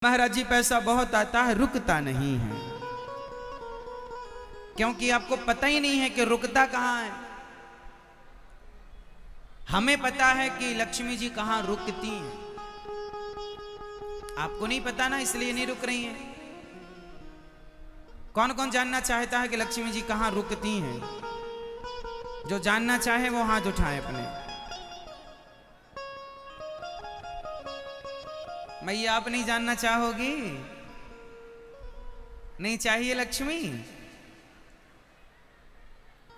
महाराज जी पैसा बहुत आता है, रुकता नहीं है, क्योंकि आपको पता ही नहीं है कि रुकता कहां है। हमें पता है कि लक्ष्मी जी कहां रुकती हैं, आपको नहीं पता ना, इसलिए नहीं रुक रही हैं। कौन कौन जानना चाहता है कि लक्ष्मी जी कहां रुकती हैं? जो जानना चाहे वो हाथ उठाए अपने। मैया आप नहीं जानना चाहोगी? नहीं चाहिए लक्ष्मी?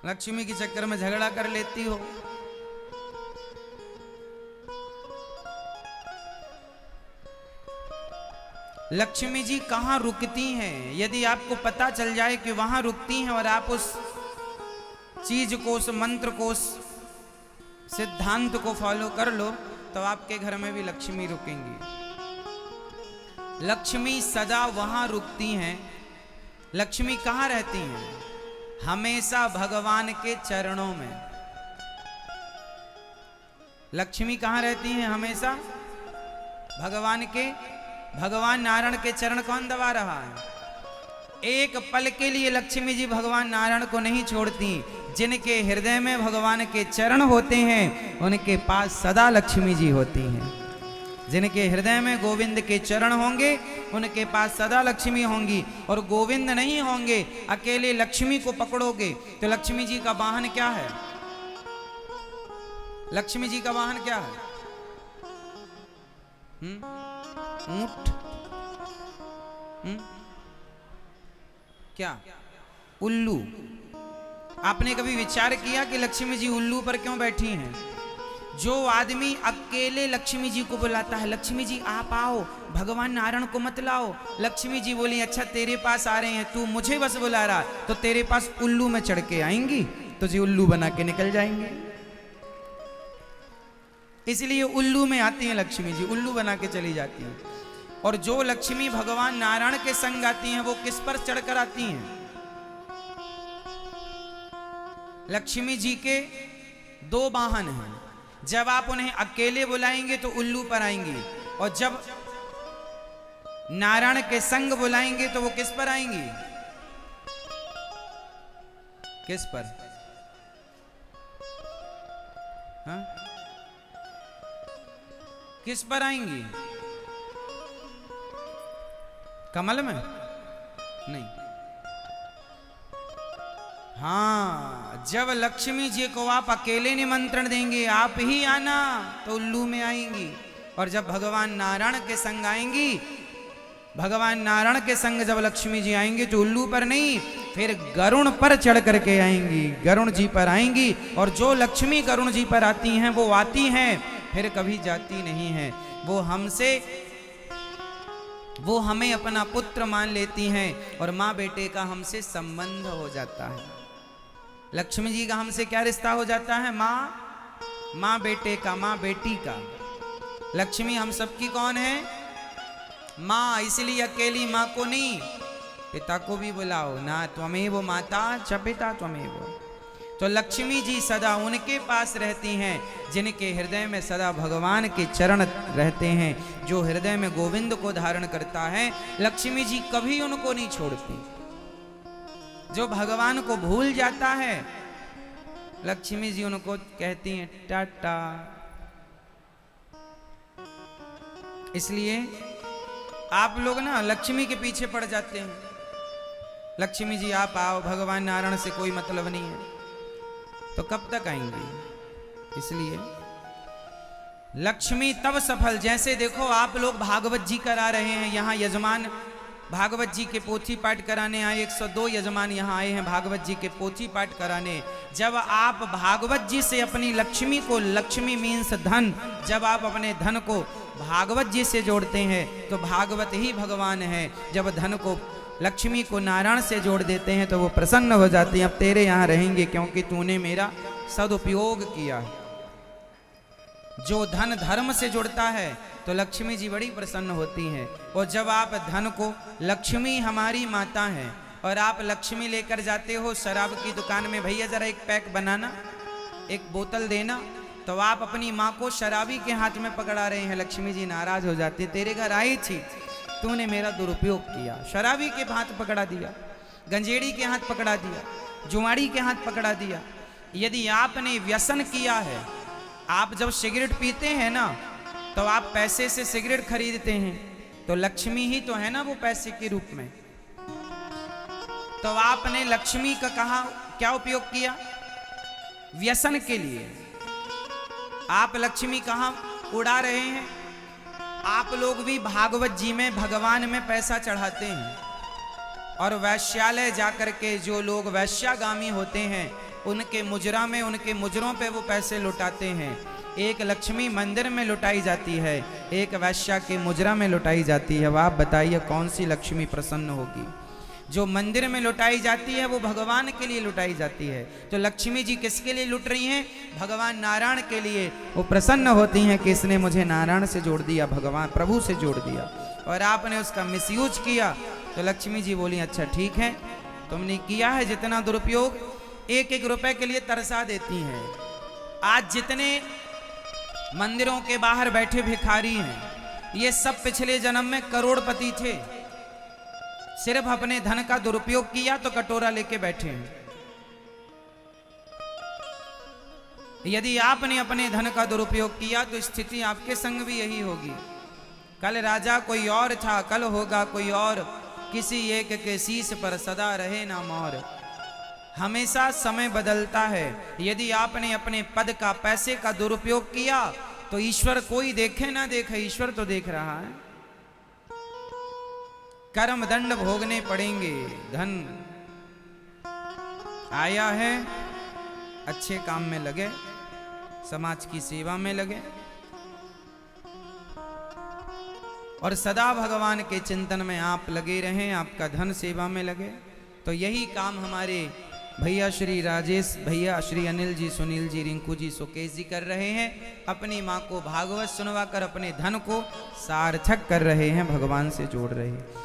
लक्ष्मी के चक्कर में झगड़ा कर लेती हो। लक्ष्मी जी कहां रुकती हैं? यदि आपको पता चल जाए कि वहां रुकती हैं और आप उस चीज को, उस मंत्र को, उस सिद्धांत को फॉलो कर लो, तो आपके घर में भी लक्ष्मी रुकेंगी। लक्ष्मी सदा वहां रुकती हैं। लक्ष्मी कहां रहती हैं? हमेशा भगवान के चरणों में। लक्ष्मी कहां रहती हैं? हमेशा भगवान के। भगवान नारायण के चरण कौन दबा रहा है? एक पल के लिए लक्ष्मी जी भगवान नारायण को नहीं छोड़ती। जिनके हृदय में भगवान के चरण होते हैं उनके पास सदा लक्ष्मी जी होती हैं। जिनके हृदय में गोविंद के चरण होंगे उनके पास सदा लक्ष्मी होंगी। और गोविंद नहीं होंगे, अकेले लक्ष्मी को पकड़ोगे तो लक्ष्मी जी का वाहन क्या है? लक्ष्मी जी का वाहन क्या है? ऊंट? क्या? उल्लू। आपने कभी विचार किया कि लक्ष्मी जी उल्लू पर क्यों बैठी हैं? जो आदमी अकेले लक्ष्मी जी को बुलाता है, लक्ष्मी जी आप आओ, भगवान नारायण को मत लाओ। लक्ष्मी जी बोली अच्छा तेरे पास आ रहे हैं, तू मुझे बस बुला रहा, तो तेरे पास उल्लू में चढ़ के आएंगी, तुझे उल्लू बना के निकल जाएंगे। इसलिए उल्लू में आती हैं लक्ष्मी जी, उल्लू बना के चली जाती हैं। और जो लक्ष्मी भगवान नारायण के संग आती हैं वो किस पर चढ़कर आती हैं? लक्ष्मी जी के दो वाहन हैं। जब आप उन्हें अकेले बुलाएंगे तो उल्लू पर आएंगी, और जब नारायण के संग बुलाएंगे तो वो किस पर आएंगी? किस पर? हाँ? किस पर आएंगी? कमल में? नहीं। हाँ, जब लक्ष्मी जी को आप अकेले निमंत्रण देंगे, आप ही आना, तो उल्लू में आएंगी। और जब भगवान नारायण के संग आएंगी, भगवान नारायण के संग जब लक्ष्मी जी आएंगी तो उल्लू पर नहीं, फिर गरुण पर चढ़ करके आएंगी, गरुण जी पर आएंगी। और जो लक्ष्मी गरुण जी पर आती हैं वो आती हैं, फिर कभी जाती नहीं है। वो हमें अपना पुत्र मान लेती हैं और माँ बेटे का हमसे संबंध हो जाता है। लक्ष्मी जी का हमसे क्या रिश्ता हो जाता है? माँ बेटे का, माँ बेटी का। लक्ष्मी हम सबकी कौन है? माँ। इसलिए अकेली माँ को नहीं, पिता को भी बुलाओ ना, त्वमेव माता च पिता त्वमेव। तो लक्ष्मी जी सदा उनके पास रहती हैं जिनके हृदय में सदा भगवान के चरण रहते हैं। जो हृदय में गोविंद को धारण करता है, लक्ष्मी जी कभी उनको नहीं छोड़ती। जो भगवान को भूल जाता है, लक्ष्मी जी उनको कहती हैं टाटा। इसलिए आप लोग ना लक्ष्मी के पीछे पड़ जाते हैं। लक्ष्मी जी आप आओ, भगवान नारायण से कोई मतलब नहीं है, तो कब तक आएंगे? इसलिए लक्ष्मी तब सफल, जैसे देखो आप लोग भागवत जी करा रहे हैं, यहाँ यजमान भागवत जी के पोथी पाठ कराने आए, 102 यजमान यहाँ आए हैं भागवत जी के पोथी पाठ कराने। जब आप भागवत जी से अपनी लक्ष्मी को, लक्ष्मी मीन्स धन, जब आप अपने धन को भागवत जी से जोड़ते हैं तो भागवत ही भगवान है। जब धन को, लक्ष्मी को नारायण से जोड़ देते हैं तो वो प्रसन्न हो जाती हैं। अब तेरे यहाँ रहेंगे क्योंकि तूने मेरा सदुपयोग किया। जो धन धर्म से जुड़ता है तो लक्ष्मी जी बड़ी प्रसन्न होती हैं। और जब आप धन को, लक्ष्मी हमारी माता है, और आप लक्ष्मी लेकर जाते हो शराब की दुकान में, भैया जरा एक पैक बनाना, एक बोतल देना, तो आप अपनी माँ को शराबी के हाथ में पकड़ा रहे हैं। लक्ष्मी जी नाराज हो जाती, तेरे घर आई थी तूने मेरा दुरुपयोग किया। शराबी के हाथ पकड़ा दिया, गंजेड़ी के हाथ पकड़ा दिया, जुआड़ी के हाथ पकड़ा दिया। यदि आपने व्यसन किया है, आप जब सिगरेट पीते हैं ना तो आप पैसे से सिगरेट खरीदते हैं, तो लक्ष्मी ही तो है ना वो पैसे के रूप में। तो आपने लक्ष्मी का कहा क्या उपयोग किया? व्यसन के लिए। आप लक्ष्मी कहां उड़ा रहे हैं? आप लोग भी भागवत जी में भगवान में पैसा चढ़ाते हैं, और वैश्यालय जाकर के जो लोग वैश्यागामी होते हैं उनके मुजरा में, उनके मुजरों पे वो पैसे लुटाते हैं। एक लक्ष्मी मंदिर में लुटाई जाती है, एक वैश्या के मुजरा में लुटाई जाती है। अब आप बताइए कौन सी लक्ष्मी प्रसन्न होगी? जो मंदिर में लुटाई जाती है वो भगवान के लिए लुटाई जाती है। तो लक्ष्मी जी किसके लिए लुट रही हैं? भगवान नारायण के लिए। वो प्रसन्न होती हैं कि इसने मुझे नारायण से जोड़ दिया, भगवान प्रभु से जोड़ दिया, और आपने उसका मिसयूज किया। तो लक्ष्मी जी बोली अच्छा ठीक है, तुमने किया है जितना दुरुपयोग, एक एक रुपए के लिए तरसा देती हैं। आज जितने मंदिरों के बाहर बैठे भिखारी हैं, ये सब पिछले जन्म में करोड़पति थे, सिर्फ अपने धन का दुरुपयोग किया तो कटोरा लेके बैठे हैं। यदि आपने अपने धन का दुरुपयोग किया तो स्थिति आपके संग भी यही होगी। कल राजा कोई और था, कल होगा कोई और, किसी एक के शीश पर सदा रहे ना मोर। हमेशा समय बदलता है। यदि आपने अपने पद का, पैसे का दुरुपयोग किया तो ईश्वर कोई देखे ना देखे, ईश्वर तो देख रहा है। कर्म दंड भोगने पड़ेंगे। धन आया है, अच्छे काम में लगे, समाज की सेवा में लगे, और सदा भगवान के चिंतन में आप लगे रहें, आपका धन सेवा में लगे। तो यही काम हमारे भैया श्री राजेश भैया, श्री अनिल जी, सुनील जी, रिंकू जी, सुकेश जी कर रहे हैं। अपनी माँ को भागवत सुनवा कर अपने धन को सार्थक कर रहे हैं, भगवान से जोड़ रहे हैं।